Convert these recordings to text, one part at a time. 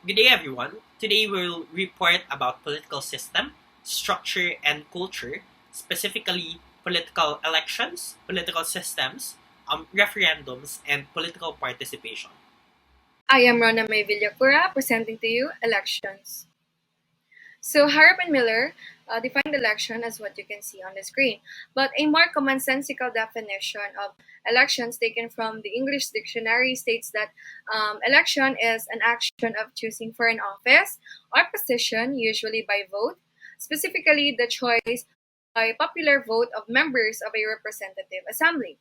Good day, everyone. Today we'll report about political system, structure, and culture, specifically political elections, political systems, referendums, and political participation. I am Rona May Villacura, presenting to you elections. So Harrop and Miller defined election as what you can see on the screen, but a more commonsensical definition of elections taken from the English dictionary states that election is an action of choosing for an office or position, usually by vote, specifically the choice by popular vote of members of a representative assembly.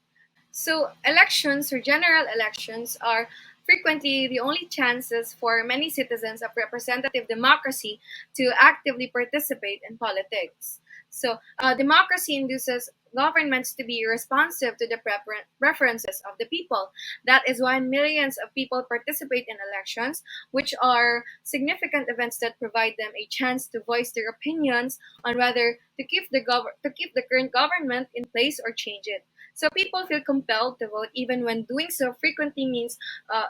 So, elections or general elections are frequently the only chances for many citizens of representative democracy to actively participate in politics. So, democracy induces governments to be responsive to the preferences of the people. That is why millions of people participate in elections, which are significant events that provide them a chance to voice their opinions on whether to keep the current government in place or change it. So people feel compelled to vote even when doing so frequently means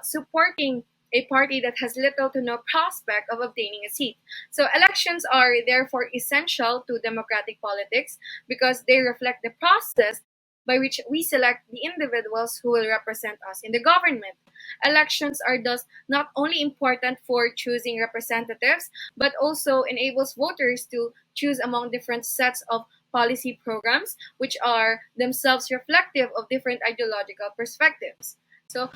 supporting a party that has little to no prospect of obtaining a seat. So elections are therefore essential to democratic politics because they reflect the process by which we select the individuals who will represent us in the government. Elections are thus not only important for choosing representatives, but also enables voters to choose among different sets of policy programs, which are themselves reflective of different ideological perspectives. So,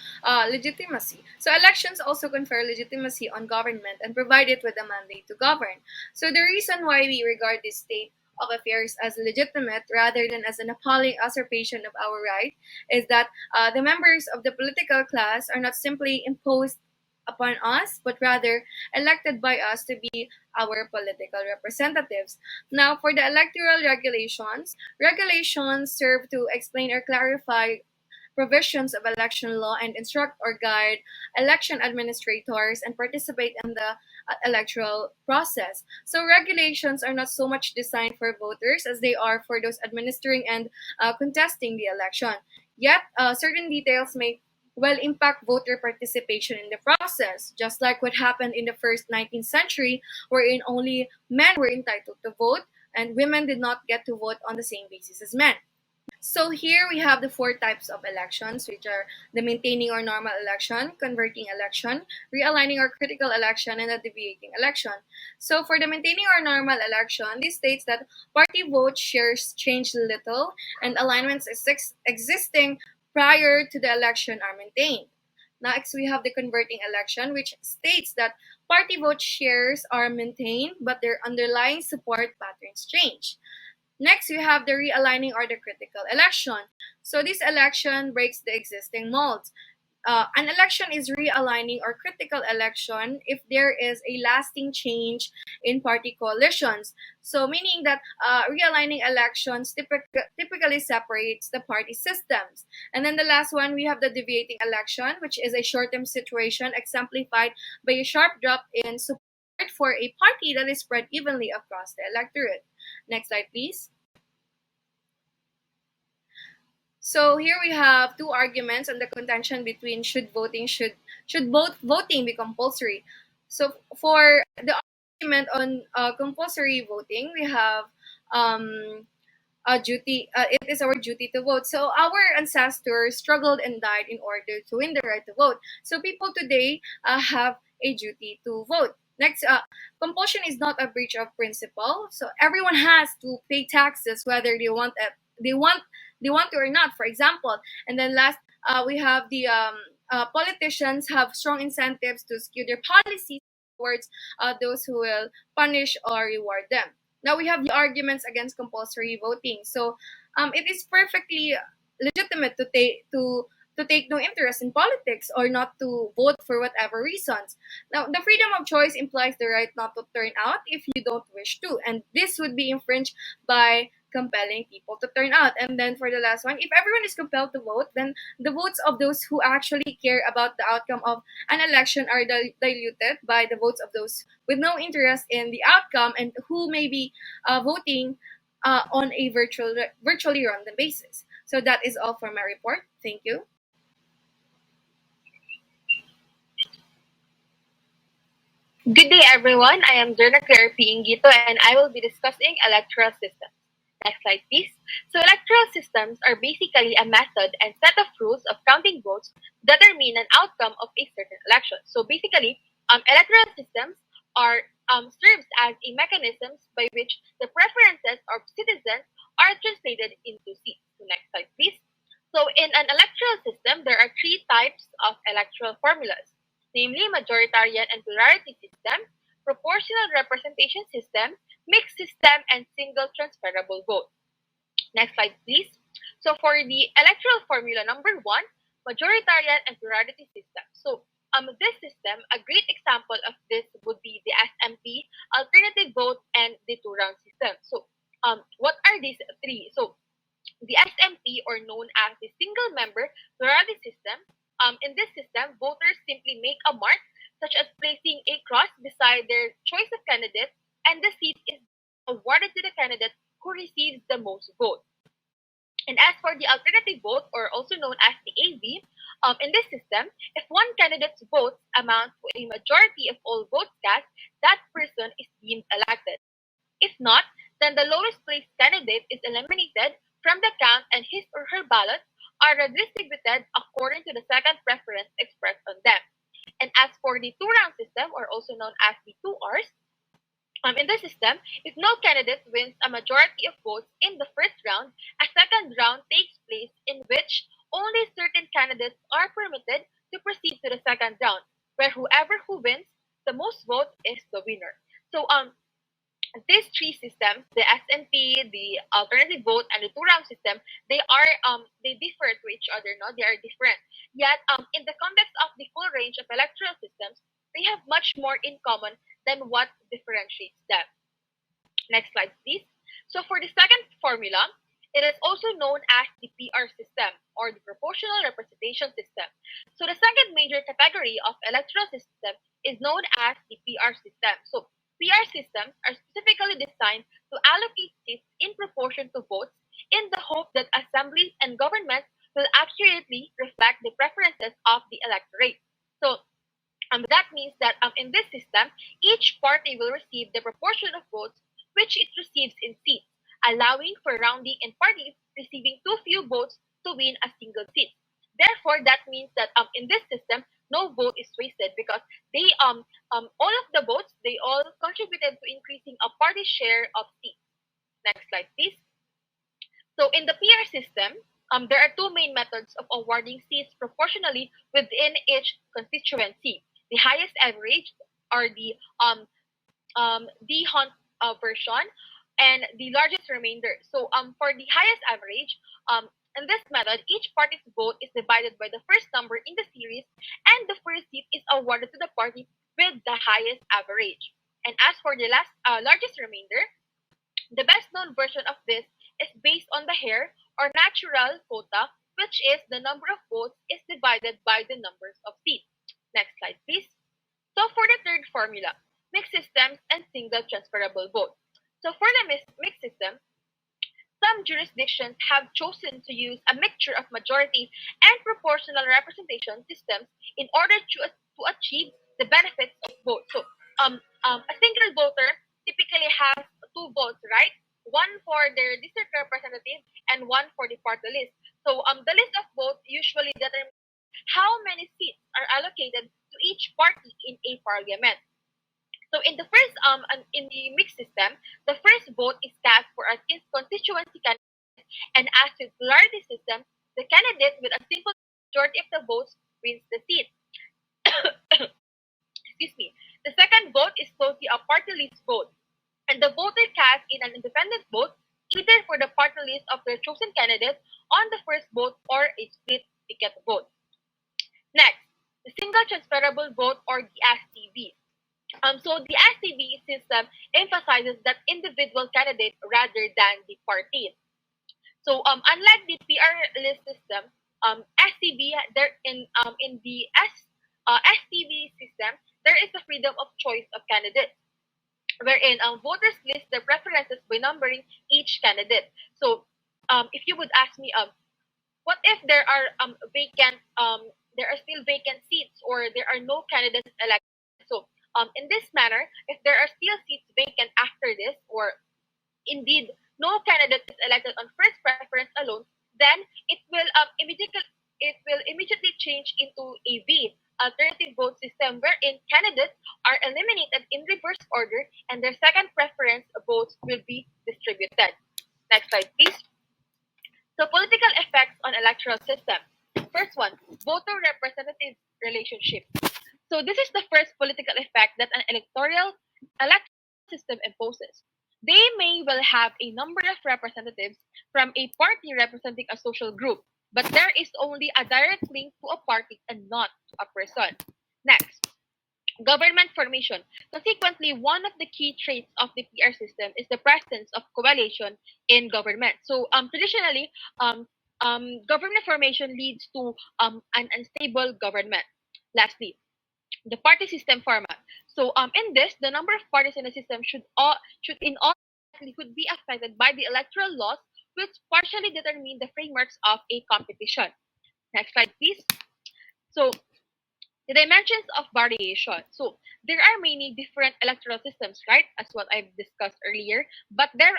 legitimacy. So, elections also confer legitimacy on government and provide it with a mandate to govern. So, the reason why we regard this state of affairs as legitimate rather than as an appalling usurpation of our right is that the members of the political class are not simply imposed upon us, but rather elected by us to be our political representatives. Now, for the electoral regulations, regulations serve to explain or clarify provisions of election law and instruct or guide election administrators and participate in the electoral process. So regulations are not so much designed for voters as they are for those administering and contesting the election. Yet, certain details may well impact voter participation in the process, just like what happened in the first 19th century, wherein only men were entitled to vote and women did not get to vote on the same basis as men. So here we have the four types of elections, which are the maintaining or normal election, converting election, realigning or critical election, and the deviating election. So for the maintaining or normal election, this states that party vote shares change little and alignments existing prior to the election are maintained. Next, we have the converting election, which states that party vote shares are maintained, but their underlying support patterns change. Next, we have the realigning or the critical election. So this election breaks the existing molds. An election is realigning or critical election if there is a lasting change in party coalitions. So meaning that realigning elections typically separates the party systems. And then the last one, we have the deviating election, which is a short-term situation exemplified by a sharp drop in support for a party that is spread evenly across the electorate. Next slide, please. So here we have two arguments on the contention between should both voting be compulsory. So for the argument on compulsory voting, we have a duty. It is our duty to vote. So our ancestors struggled and died in order to win the right to vote. So people today have a duty to vote. Next, compulsion is not a breach of principle. So everyone has to pay taxes whether they want they want to or not. For example, and then last, we have the politicians have strong incentives to skew their policies towards those who will punish or reward them. Now we have the arguments against compulsory voting. So it is perfectly legitimate to take no interest in politics or not to vote for whatever reasons. Now, the freedom of choice implies the right not to turn out if you don't wish to, and this would be infringed by compelling people to turn out. And then for the last one, if everyone is compelled to vote, then the votes of those who actually care about the outcome of an election are diluted by the votes of those with no interest in the outcome and who may be voting on a virtually random basis. So that is all for my report. Thank you. Good day, everyone. I am Derna Claire Piingito, and I will be discussing electoral systems. Next slide, please. So, electoral systems are basically a method and set of rules of counting votes to determine an outcome of a certain election. So, basically, electoral systems are serves as a mechanisms by which the preferences of citizens are translated into seats. So, next slide, please. So, in an electoral system, there are three types of electoral formulas, namely majoritarian and plurality system, proportional representation system, mixed system, and single transferable vote. Next slide, please. So for the electoral formula number one, majoritarian and plurality system. So this system, a great example of this would be the SMP, alternative vote, and the two-round system. So what are these three? So the SMP, or known as the single member plurality system, in this system, voters simply make a mark, such as placing a cross beside their choice of candidate, and the seat is awarded to the candidate who receives the most votes. And as for the alternative vote, or also known as the AV, in this system, if one candidate's votes amount to a majority of all votes cast, that person is deemed elected. If not, then the lowest placed candidate is eliminated from the count and his or her ballots are redistributed according to the second preference expressed on them. And as for the two-round system, or also known as the 2Rs, in this system, if no candidate wins a majority of votes in the first round, a second round takes place in which only certain candidates are permitted to proceed to the second round, where whoever who wins the most votes is the winner. So these three systems, the SNP, the alternative vote, and the two-round system, they differ to each other. No, they are different. Yet, in the context of the full range of electoral systems, they have much more in common than what differentiates them. Next slide, please. So for the second formula, it is also known as the PR system, or the proportional representation system. So the second major category of electoral system is known as the PR system. So PR systems are specifically designed to allocate seats in proportion to votes in the hope that assemblies and governments will accurately reflect the preferences of the electorate. So that means that in this system, each party will receive the proportion of votes which it receives in seats, allowing for rounding and parties receiving too few votes to win a single seat. Therefore, that means that in this system, no vote is wasted because they all of the votes, they all contributed to increasing a party share of seats. Next slide, please. So in the PR system, there are two main methods of awarding seats proportionally within each constituency. The highest average, or the Hunt version, and the largest remainder. So for the highest average, in this method, each party's vote is divided by the first number in the series, and the first seat is awarded to the party with the highest average. And as for the largest remainder, the best known version of this is based on the Hare or natural quota, which is the number of votes is divided by the numbers of seats. Next slide, please. So for the third formula, mixed systems and single transferable vote. So for the mixed system, some jurisdictions have chosen to use a mixture of majority and proportional representation systems in order to achieve the benefits of both. So, a single voter typically has two votes, right? One for their district representative and one for the party list. So, the list of votes usually determines how many seats are allocated to each party in a parliament. So in the mixed system, the first vote is cast for a constituency candidate, and as with plurality system, the candidate with a simple majority of the votes wins the seat. Excuse me. The second vote is closely a party list vote, and the voter cast in an independent vote either for the party list of their chosen candidate on the first vote or a split ticket vote. Next, the single transferable vote, or the STV. So the STV system emphasizes that individual candidate rather than the party. So unlike the PR list system, STV there in the STV system there is a freedom of choice of candidates, wherein voters list their preferences by numbering each candidate. So if you would ask me, what if there are there are still vacant seats, or there are no candidates elected? So In this manner, if there are still seats vacant after this, or indeed no candidate is elected on first preference alone, then it will immediately change into a V, alternative vote system, wherein candidates are eliminated in reverse order and their second preference votes will be distributed. Next slide, please. So political effects on electoral system. First one, voter representative relationship. So this is the first political effect that an electoral system imposes. They may well have a number of representatives from a party representing a social group, but there is only a direct link to a party and not to a person. Next, government formation. Consequently, one of the key traits of the PR system is the presence of coalition in government. So traditionally, government formation leads to an unstable government. Lastly, the party system format. So in this, the number of parties in the system should in all likelihood be affected by the electoral laws, which partially determine the frameworks of a competition. Next slide, please. So the dimensions of variation. So there are many different electoral systems, right? As what I've discussed earlier. But these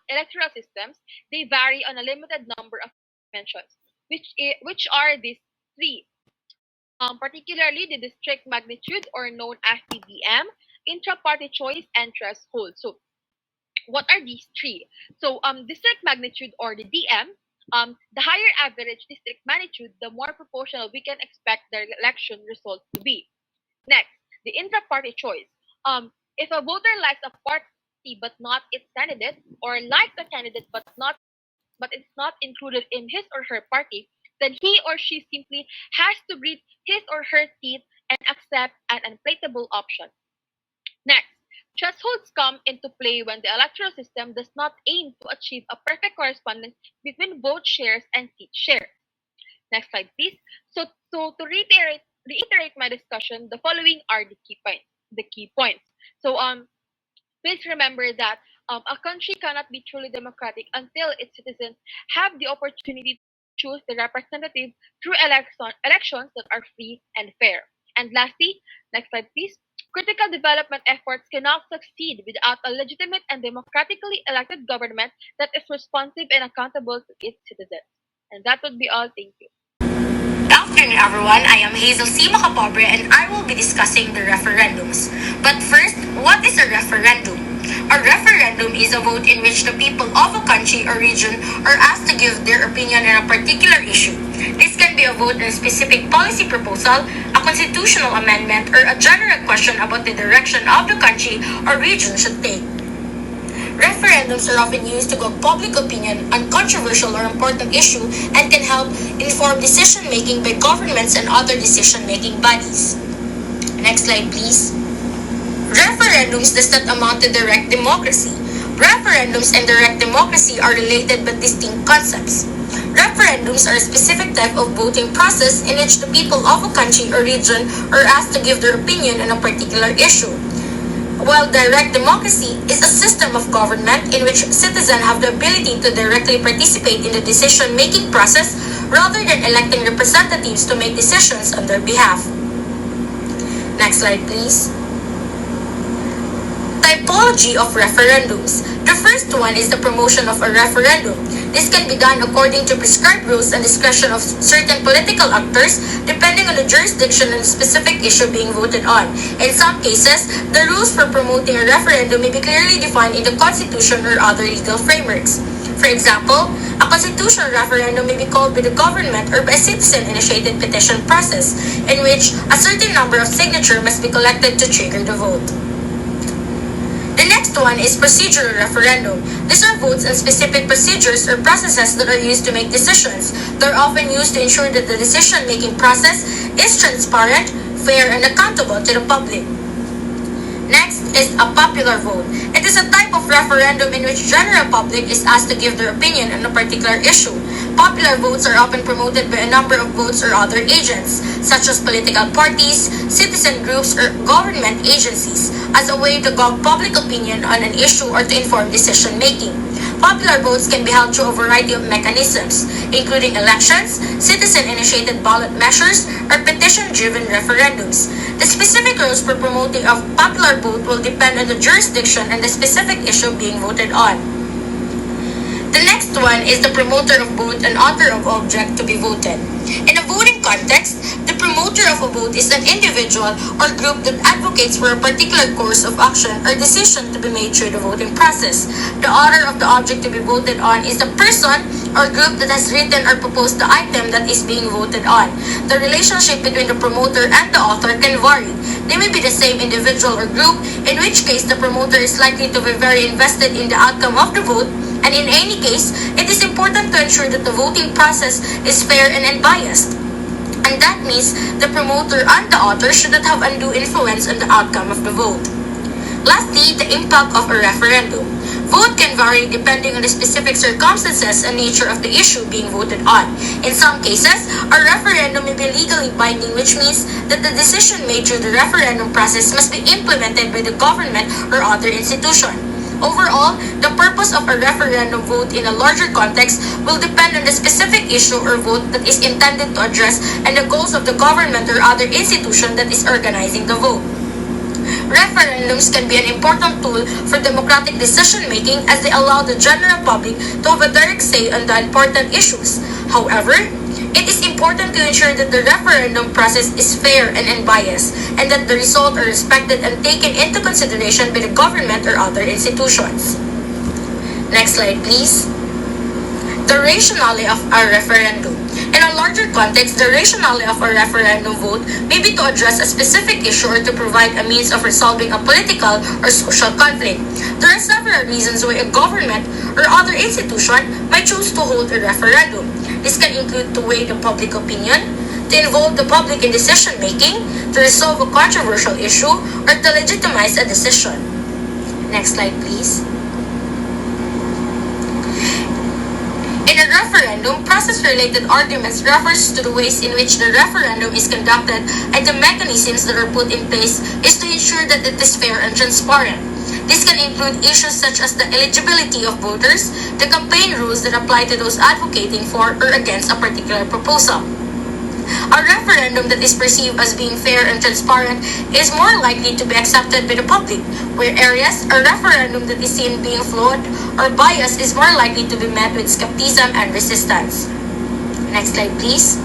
electoral systems, they vary on a limited number of dimensions, which are these three. Particularly the district magnitude, or known as the DM, intra-party choice, and threshold. So what are these three? So district magnitude, or the DM, the higher average district magnitude, the more proportional we can expect the election result to be. Next, the intra-party choice. If a voter likes a party but not its candidate, or likes a candidate but it's not included in his or her party, then he or she simply has to grit his or her teeth and accept an unpalatable option. Next, thresholds come into play when the electoral system does not aim to achieve a perfect correspondence between vote shares and seat shares. Next slide, please. So to reiterate my discussion, the following are the key points. So please remember that a country cannot be truly democratic until its citizens have the opportunity to choose the representative through elections that are free and fair. And lastly, next slide, please. Critical development efforts cannot succeed without a legitimate and democratically elected government that is responsive and accountable to its citizens. And that would be all. Thank you. Good afternoon, everyone. I am Hazel C. Macapobre and I will be discussing the referendums. But first, what is a referendum? A referendum is a vote in which the people of a country or region are asked to give their opinion on a particular issue. This can be a vote on a specific policy proposal, a constitutional amendment, or a general question about the direction of the country or region should take. Referendums are often used to gauge public opinion on controversial or important issue and can help inform decision-making by governments and other decision-making bodies. Next slide, please. Referendums does not amount to direct democracy. Referendums and direct democracy are related but distinct concepts. Referendums are a specific type of voting process in which the people of a country or region are asked to give their opinion on a particular issue, while direct democracy is a system of government in which citizens have the ability to directly participate in the decision-making process rather than electing representatives to make decisions on their behalf. Next slide, please. Typology of referendums. The first one is the promotion of a referendum. This can be done according to prescribed rules and discretion of certain political actors depending on the jurisdiction and the specific issue being voted on. In some cases, the rules for promoting a referendum may be clearly defined in the Constitution or other legal frameworks. For example, a constitutional referendum may be called by the government or by a citizen-initiated petition process, in which a certain number of signatures must be collected to trigger the vote. The next one is procedural referendum. These are votes on specific procedures or processes that are used to make decisions. They are often used to ensure that the decision-making process is transparent, fair, and accountable to the public. Next is a popular vote. It is a type of referendum in which general public is asked to give their opinion on a particular issue. Popular votes are often promoted by a number of votes or other agents, such as political parties, citizen groups, or government agencies, as a way to gauge public opinion on an issue or to inform decision-making. Popular votes can be held through a variety of mechanisms, including elections, citizen-initiated ballot measures, or petition-driven referendums. The specific rules for promoting a popular vote will depend on the jurisdiction and the specific issue being voted on. The next one is the promoter of vote and author of object to be voted. In a voting context, the promoter of a vote is an individual or group that advocates for a particular course of action or decision to be made through the voting process. The author of the object to be voted on is the person or group that has written or proposed the item that is being voted on. The relationship between the promoter and the author can vary. They may be the same individual or group, in which case the promoter is likely to be very invested in the outcome of the vote, and in any case, it is important to ensure that the voting process is fair and unbiased. And that means the promoter and the author should not have undue influence on the outcome of the vote. Lastly, the impact of a referendum. Vote can vary depending on the specific circumstances and nature of the issue being voted on. In some cases, a referendum may be legally binding, which means that the decision made through the referendum process must be implemented by the government or other institution. Overall, the purpose of a referendum vote in a larger context will depend on the specific issue or vote that is intended to address and the goals of the government or other institution that is organizing the vote. Referendums can be an important tool for democratic decision-making as they allow the general public to have a direct say on the important issues. However, it is important to ensure that the referendum process is fair and unbiased, and that the results are respected and taken into consideration by the government or other institutions. Next slide, please. The rationale of a referendum. In a larger context, the rationale of a referendum vote may be to address a specific issue or to provide a means of resolving a political or social conflict. There are several reasons why a government or other institution might choose to hold a referendum. This can include to weigh the public opinion, to involve the public in decision making, to resolve a controversial issue, or to legitimize a decision. Next slide, please. In a referendum, process-related arguments refers to the ways in which the referendum is conducted and the mechanisms that are put in place is to ensure that it is fair and transparent. This can include issues such as the eligibility of voters, the campaign rules that apply to those advocating for or against a particular proposal. A referendum that is perceived as being fair and transparent is more likely to be accepted by the public, whereas a referendum that is seen being flawed or biased is more likely to be met with skepticism and resistance. Next slide, please.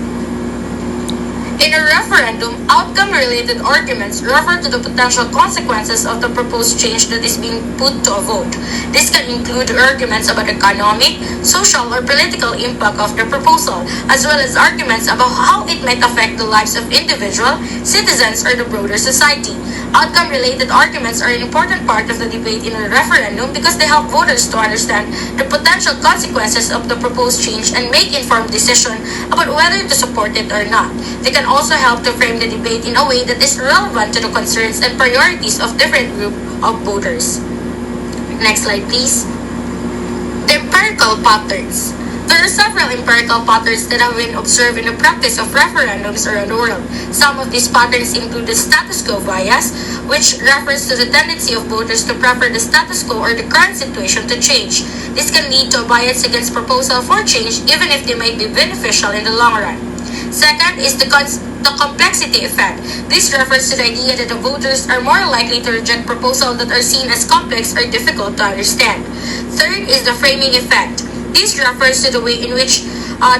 In a referendum, outcome-related arguments refer to the potential consequences of the proposed change that is being put to a vote. This can include arguments about economic, social, or political impact of the proposal, as well as arguments about how it might affect the lives of individual citizens or the broader society. Outcome-related arguments are an important part of the debate in a referendum because they help voters to understand the potential consequences of the proposed change and make informed decisions about whether to support it or not. They can also help to frame the debate in a way that is relevant to the concerns and priorities of different groups of voters. Next slide, please. The empirical patterns. There are several empirical patterns that have been observed in the practice of referendums around the world. Some of these patterns include the status quo bias, which refers to the tendency of voters to prefer the status quo or the current situation to change. This can lead to a bias against proposal for change even if they might be beneficial in the long run. Second is the complexity effect. This refers to the idea that the voters are more likely to reject proposals that are seen as complex or difficult to understand. Third is the framing effect. This refers to the way in which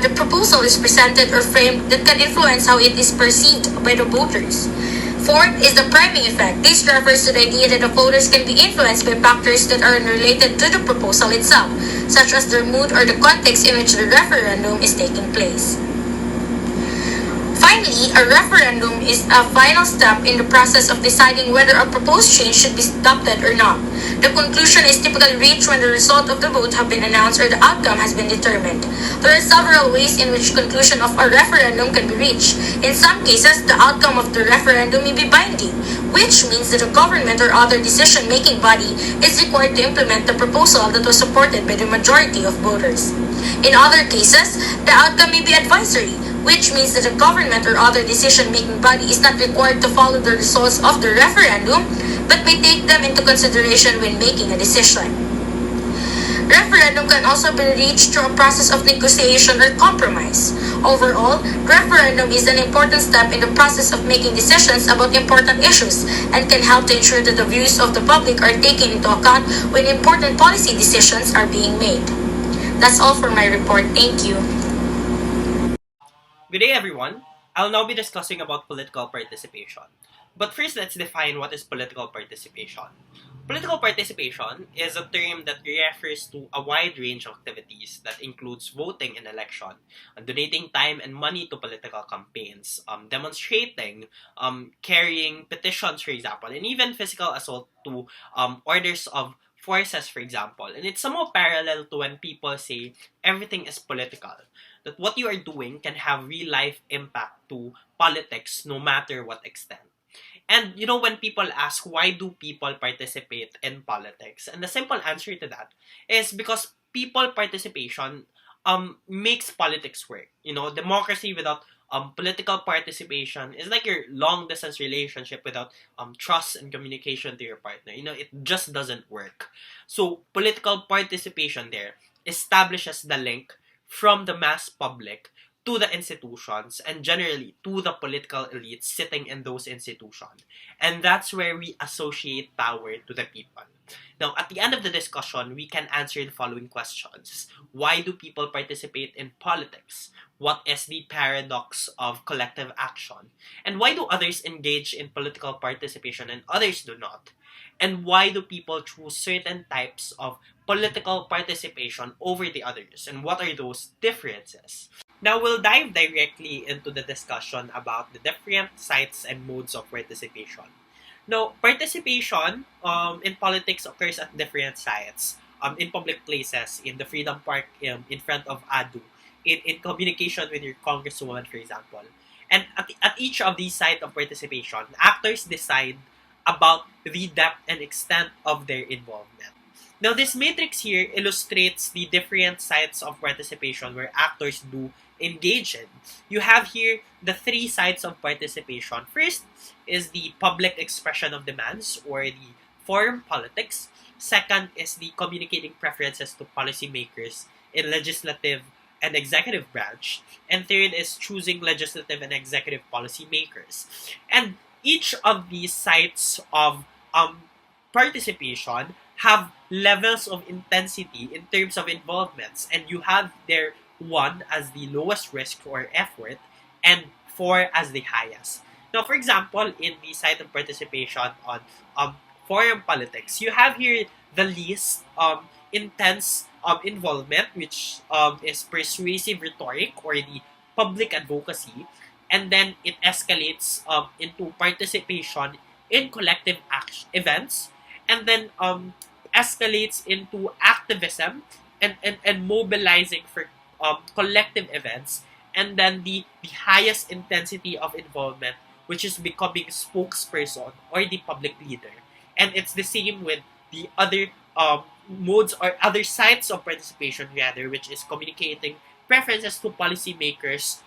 the proposal is presented or framed that can influence how it is perceived by the voters. Fourth is the priming effect. This refers to the idea that the voters can be influenced by factors that are unrelated to the proposal itself, such as their mood or the context in which the referendum is taking place. Finally, a referendum is a final step in the process of deciding whether a proposed change should be adopted or not. The conclusion is typically reached when the result of the vote have been announced or the outcome has been determined. There are several ways in which conclusion of a referendum can be reached. In some cases, the outcome of the referendum may be binding, which means that the government or other decision-making body is required to implement the proposal that was supported by the majority of voters. In other cases, the outcome may be advisory, which means that the government or other decision-making body is not required to follow the results of the referendum, but may take them into consideration when making a decision. Referendum can also be reached through a process of negotiation or compromise. Overall, referendum is an important step in the process of making decisions about important issues and can help to ensure that the views of the public are taken into account when important policy decisions are being made. That's all for my report. Thank you. Good day, everyone. I'll now be discussing about political participation. But first, let's define what is political participation. Political participation is a term that refers to a wide range of activities that includes voting in election, donating time and money to political campaigns, demonstrating, carrying petitions, for example, and even physical assault to orders of forces, for example. And it's somewhat parallel to when people say everything is political, that what you are doing can have real life impact to politics no matter what extent. And when people ask why do people participate in politics, and the simple answer to that is because people participation makes politics work. Democracy without political participation is like your long distance relationship without trust and communication to your partner. It just doesn't work. So political participation there establishes the link from the mass public to the institutions and generally to the political elites sitting in those institutions. And that's where we associate power to the people. Now, at the end of the discussion, we can answer the following questions. Why do people participate in politics? What is the paradox of collective action? And why do others engage in political participation and others do not? And why do people choose certain types of political participation over the others? And what are those differences? Now, we'll dive directly into the discussion about the different sites and modes of participation. Now, participation in politics occurs at different sites, in public places, in the Freedom Park, in front of ADU, in communication with your congresswoman, for example. And at each of these sites of participation, actors decide about the depth and extent of their involvement. Now, this matrix here illustrates the different sites of participation where actors do engage in. You have here the three sides of participation. First is the public expression of demands or the forum politics. Second is the communicating preferences to policymakers in legislative and executive branch. And third is choosing legislative and executive policymakers. And each of these sites of participation have levels of intensity in terms of involvements, and you have there 1 as the lowest risk or effort and 4 as the highest. Now, for example, in the site of participation on foreign politics, you have here the least intense involvement, which is persuasive rhetoric or the public advocacy, and then it escalates into participation in collective events, and then escalates into activism and mobilizing for collective events, and then the highest intensity of involvement, which is becoming spokesperson or the public leader. And it's the same with the other modes or other sites of participation, rather, which is communicating preferences to policymakers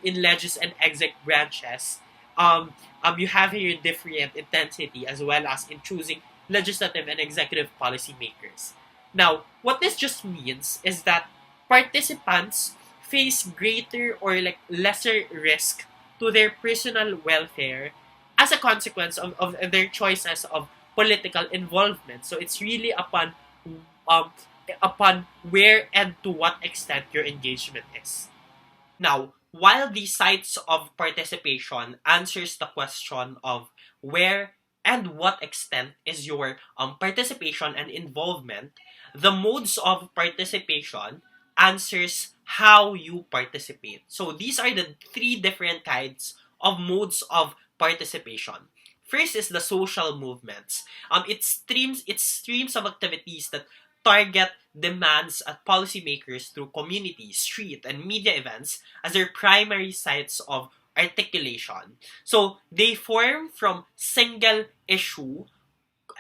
in legis and exec branches. You have here different intensity as well as in choosing legislative and executive policymakers. Now, what this just means is that participants face greater or lesser risk to their personal welfare as a consequence of their choices of political involvement. So it's really um, upon where and to what extent your engagement is. Now, while the sites of participation answers the question of where and what extent is your participation and involvement, the modes of participation answers how you participate. So these are the three different kinds of modes of participation. First is the social movements. It streams of activities that target demands at policymakers through community, street, and media events as their primary sites of articulation. So they form from single issue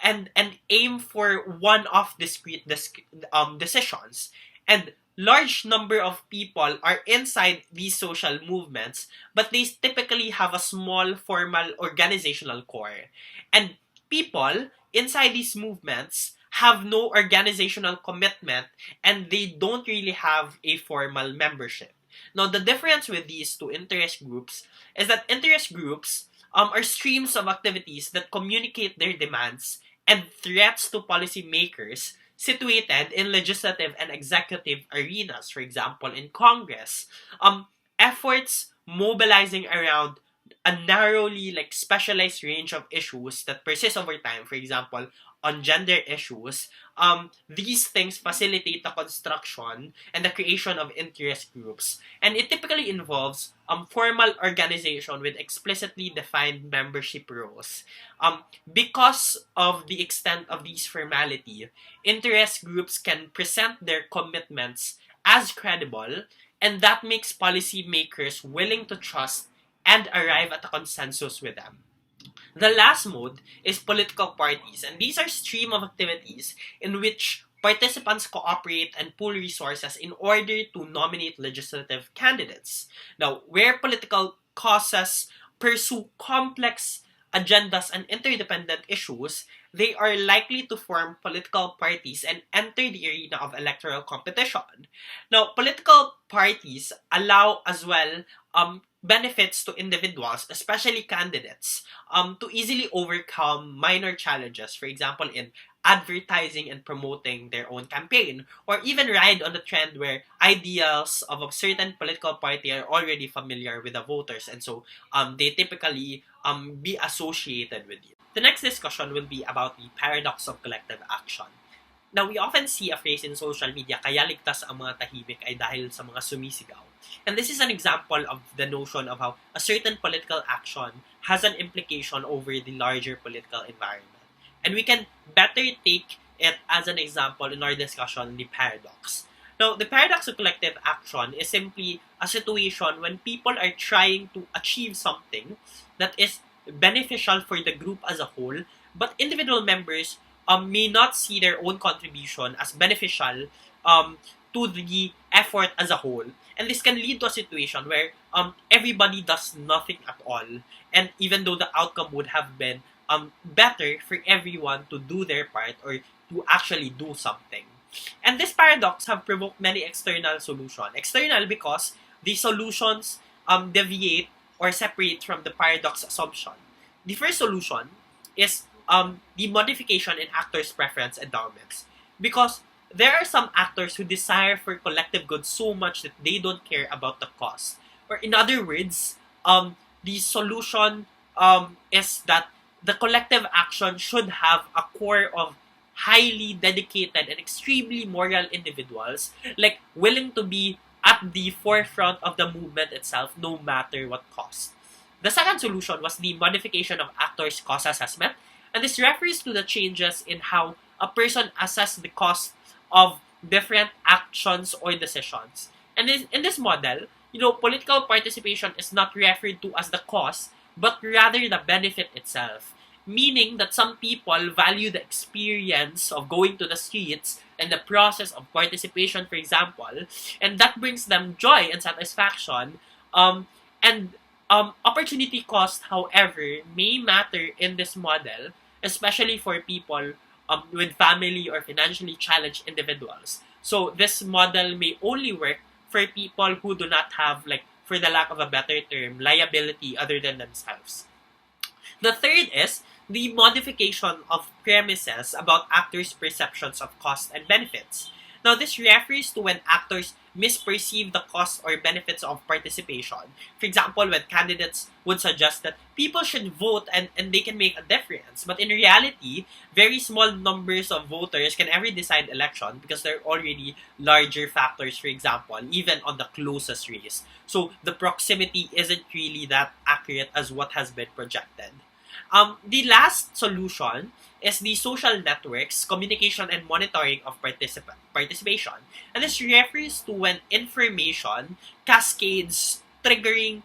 and aim for one-off discrete decisions. And large number of people are inside these social movements, but they typically have a small formal organizational core. And people inside these movements have no organizational commitment, and they don't really have a formal membership. Now, the difference with these two interest groups is that interest groups are streams of activities that communicate their demands and threats to policymakers situated in legislative and executive arenas, for example, in Congress. Efforts mobilizing around a narrowly specialized range of issues that persist over time, for example, on gender issues, these things facilitate the construction and the creation of interest groups. And it typically involves formal organization with explicitly defined membership roles. Because of the extent of these formality, interest groups can present their commitments as credible, and that makes policymakers willing to trust and arrive at a consensus with them. The last mode is political parties, and these are stream of activities in which participants cooperate and pool resources in order to nominate legislative candidates. Now, where political causes pursue complex agendas and interdependent issues, they are likely to form political parties and enter the arena of electoral competition. Now, political parties allow as well benefits to individuals, especially candidates, to easily overcome minor challenges, for example, in advertising and promoting their own campaign, or even ride on the trend where ideals of a certain political party are already familiar with the voters, and so they typically be associated with you. The next discussion will be about the paradox of collective action. Now, we often see a phrase in social media, kaya ligtas ang mga tahimik ay dahil sa mga sumisigaw. And this is an example of the notion of how a certain political action has an implication over the larger political environment. And we can better take it as an example in our discussion, the paradox. Now, the paradox of collective action is simply a situation when people are trying to achieve something that is beneficial for the group as a whole, but individual members may not see their own contribution as beneficial to the effort as a whole. And this can lead to a situation where everybody does nothing at all. And even though the outcome would have been better for everyone to do their part or to actually do something. And this paradox have provoked many external solutions. External because the solutions deviate or separate from the paradox assumption. The first solution is the modification in actors' preference endowments. Because there are some actors who desire for collective good so much that they don't care about the cost. Or in other words, the solution is that the collective action should have a core of highly dedicated and extremely moral individuals, like willing to be at the forefront of the movement itself no matter what cost. The second solution was the modification of actors' cost assessment, and this refers to the changes in how a person assesses the cost of different actions or decisions. And in this model, political participation is not referred to as the cost, but rather the benefit itself. Meaning that some people value the experience of going to the streets and the process of participation, for example, and that brings them joy and satisfaction. Opportunity cost, however, may matter in this model, especially for people with family or financially challenged individuals. So this model may only work for people who do not have, for the lack of a better term, liability other than themselves. The third is the modification of premises about actors' perceptions of cost and benefits. Now, this refers to when actors misperceive the cost or benefits of participation. For example, when candidates would suggest that people should vote and they can make a difference. But in reality, very small numbers of voters can ever decide election because there are already larger factors, for example, even on the closest race. So the proximity isn't really that accurate as what has been projected. The last solution is the social networks, communication, and monitoring of participation. And this refers to when information cascades, triggering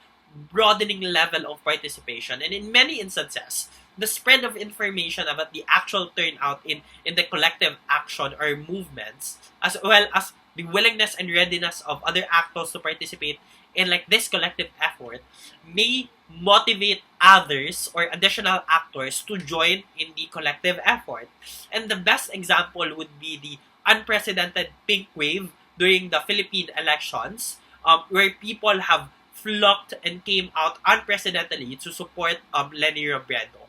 broadening level of participation. And in many instances, the spread of information about the actual turnout in the collective action or movements, as well as the willingness and readiness of other actors to participate in like this collective effort may motivate others or additional actors to join in the collective effort. And the best example would be the unprecedented pink wave during the Philippine elections, where people have flocked and came out unprecedentedly to support Leni Robredo.